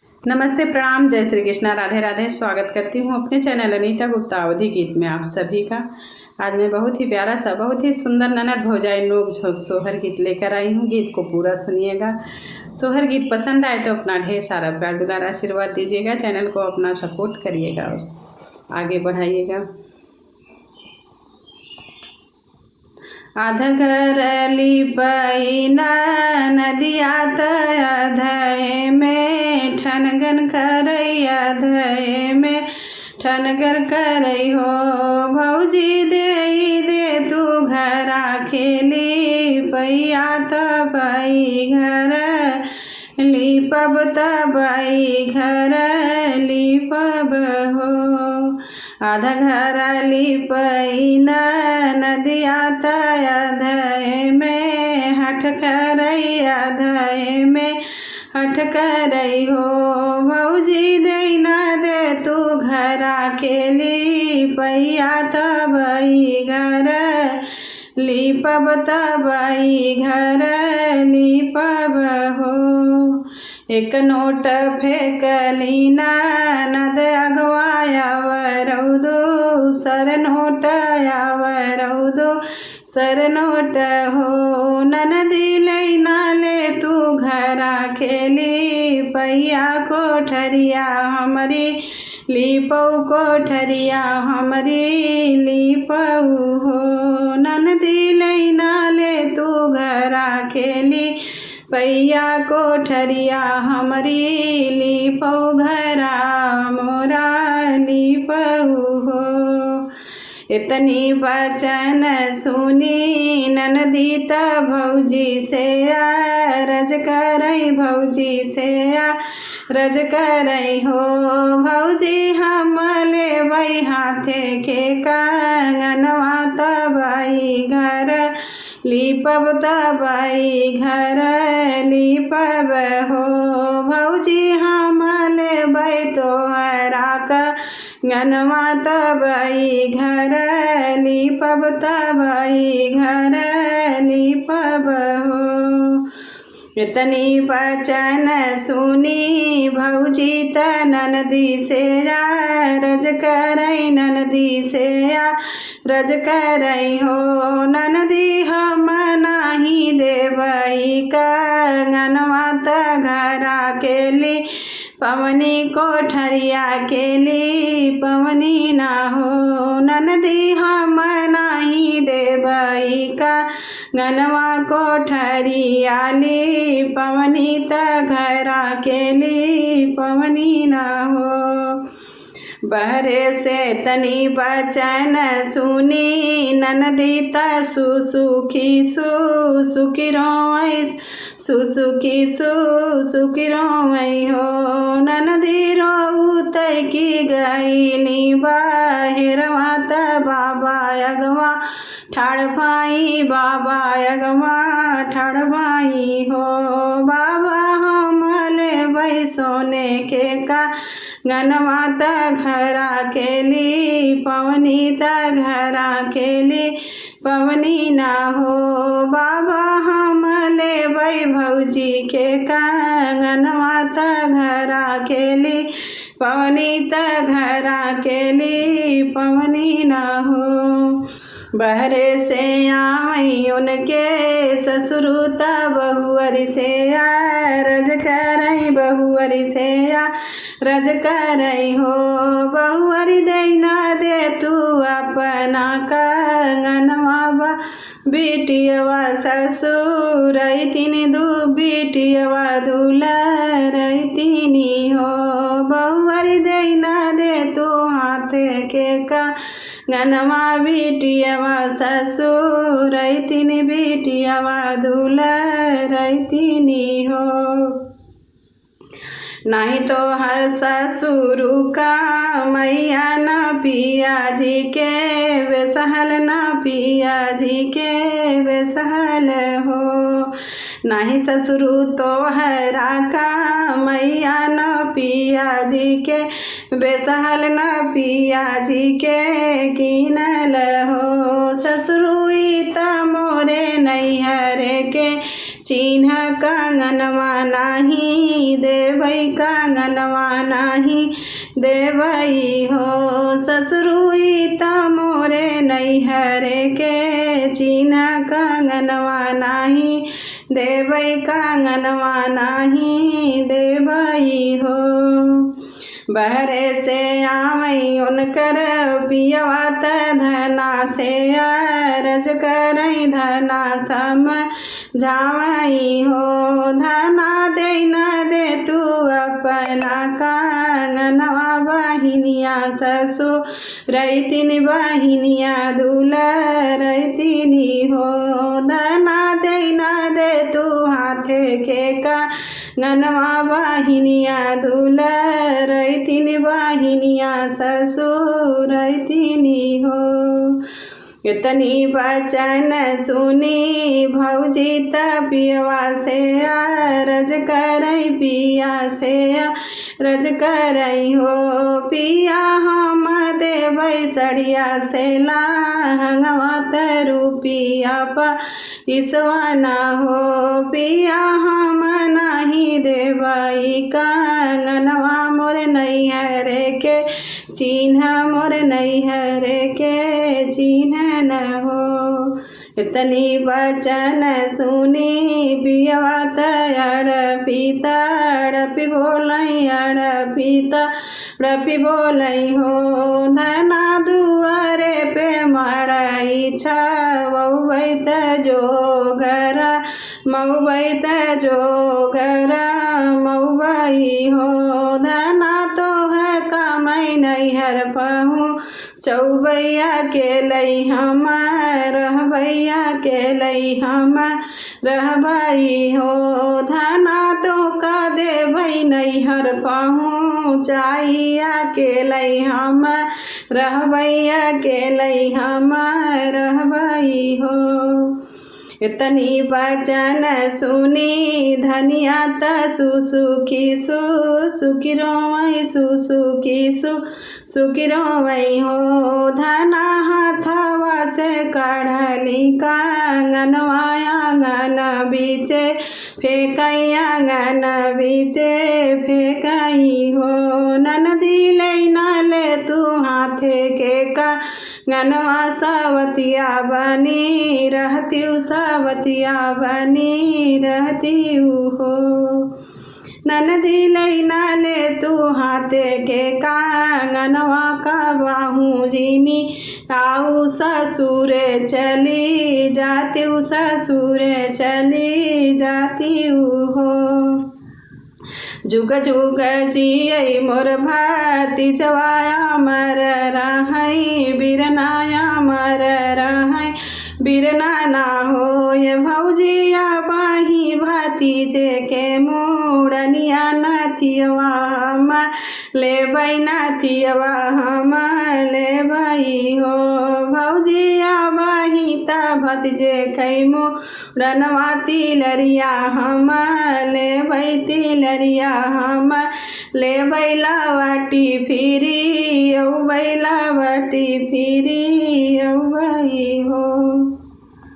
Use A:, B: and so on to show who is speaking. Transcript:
A: नमस्ते, प्रणाम, जय श्री कृष्णा, राधे राधे। स्वागत करती हूँ अपने चैनल अनीता गुप्ता अवधि गीत में आप सभी का। आज मैं बहुत ही प्यारा सा, बहुत ही सुंदर ननद भौजाई नोक झोंक सोहर गीत लेकर आई हूँ। गीत को पूरा सुनिएगा। सोहर गीत पसंद आए तो अपना ढेर सारा प्यार दुलार आशीर्वाद दीजिएगा। चैनल को अपना सपोर्ट करिएगा और आगे बढ़ाइएगा। आधा लिपैना नदिया अधय में ठनगन करई अधय में ठनगर करई हो भौजी दे तू घरा खेली पैया तबई घर लिपब तबई घर लिपब हो। आधा घर लिपैना नदिया अधय में हठ करई अधय में हठ करई हो भौजी देना दे तू घरा खेली पैया तबई घर लिपब तबई घर लिपब हो। एक नोट फेंकली नद अगवायावरौदो सर नोट यावरौदो सर नोट हो ननदी लैना ले तू घरा खेली पैया कोठरिया हमरी लिपऊ कोठरिया हमरी लिपऊ हो। ननदी लैना ले तू घरा खेली पैया कोठरिया हमरी लिपऊ घरा मोरा लिपऊ हो। इतनी वचन सुनी ननदी त भौजी से रज करई भौजी से रज करई हो भौजी हम लेवई हाथे के कंगनवा तबई घर लिपब तबई घर लिपब हो भौजी हम लेबै तोहरा कंगनवा तबई घर लिपब तबई घर लिपब हो। इतनी वचन सुनी भौजी त ननदी से रज करई ननदी से रज करई हो ननदी हम नाही देवई कंगनवा त घरा केली पवनी कोठरिया केली पवनी ना हो ननदी हम नाही देवई कंगनवा कोठरिया ली पवनी त घरा केली पवनी ना हो। बहरे से तनी वचन सुनी ननदी त सुसुखी सुसुखी रोई सुसुखी सुसुखी रोई हो ननदी रोऊ तय की गईली बाहिरवा त बाबा अगवा ठाड़ भाई बाबा अगवा ठाड़ भाई हो बाबा हम लेबै सोने के कंगनवा त घरा केली पवनी त घरा केली पवनी ना हो बाबा हम लेबै भौजी के कंगनवा त घरा केली पवनी त घरा केली पवनी ना हो। बहरे से आई उनके ससुरु त बहुअरी से रज करई बहुअरी से रज करई हो बहुअरी देना दे तू अपना कंगनवा बेटियवा ससुर तीन दू बेटियवा दुलर तीनी हो बहुअरी देना दे तू हाथ के कंगनवा बेटियवा ससुर तीन बेटियवा दुलर तीनी हो। नहीं तो हर ससुरु का मैया न पिया जी के बेसहल न पिया जी के बेसहल हो नहीं ससुरु तो हरा का मैया न पिया जी के बेसहल न पिया जी के कीनल हो ससुरु त मोरे नैहर के चिन्ह कंगनवा नाही देवै कंगनवा नाही देवई हो ससुरुई त मोरे नैहरे के चिन्ह कंगनवा नाही देवै कंगनवा नाही देवई हो बहरे से आवई उनकर पियवा त धना से अरज करई धना सम जावई हो धना दे न दे तू अपना कंगनवा बहिनिया ससुर रैतिन बहिनिया दुलरैतिनी हो धना दे न दे तू हाथे के कंगनवा बहिनिया दुलरैतिन बहिनिया ससुरैतिनी हो इतनी वचन सुनी भौजी त पियवा से अरज करई पिया से अरज करई हो पिया हम देवै सड़िया से लहंगवा त रुपिया ईसवाना हो पिया हम नहीं देवई कंगनवा मोर नैहरे के चिन्ह मोर नैहरे के चिन्ह न हो इतनी वचन सुनी पियवा तड़पी तड़पी बोलई अड़पी तड़पी बोलई हो धना दुआरे पे मड़ई छवै त जोगरा मऊबै त जोगरा मऊबै हो धना तो है कमाई नैहर पहूँ चौबैया के लई हम रहबैया के लई हम रहबई हो धना तो का देवै नैहर पहुँचाइया के लई हम रहबैया के लई हम रहबई हो इतनी वचन सुनी धनिया त सुसुकी सुसुकी रोवई सुसुकी सुसुकी रोवई हो धना हाथवा से कढ़ली कंगनवा आंगन बीचे फेंकई आंगन बीचे फेंकई हो ननदी लई न ले तू हाथे के कंगनवा सवतिया बनी रहती सवतिया बनी रहती हो ननदी लई न ले तू हाथे के कंगनवा कबाहू जीनी आऊ ससुर चली जाती ससुर चली जाती हो जुग जुग जियै मोर भतीजवा अमर रहई बिरनाया अमर रहई बिरना ना होय भौजिया बाही भतीजे के मुड़निया नथियवा हम लेबै नथियवा हम लेबै हो भौजिया बाही त भतीजे कै मुड़नवा तिलरिया हम लेबै तिलरिया हम लेबै लवटी फिरी औबै लवटी फिरी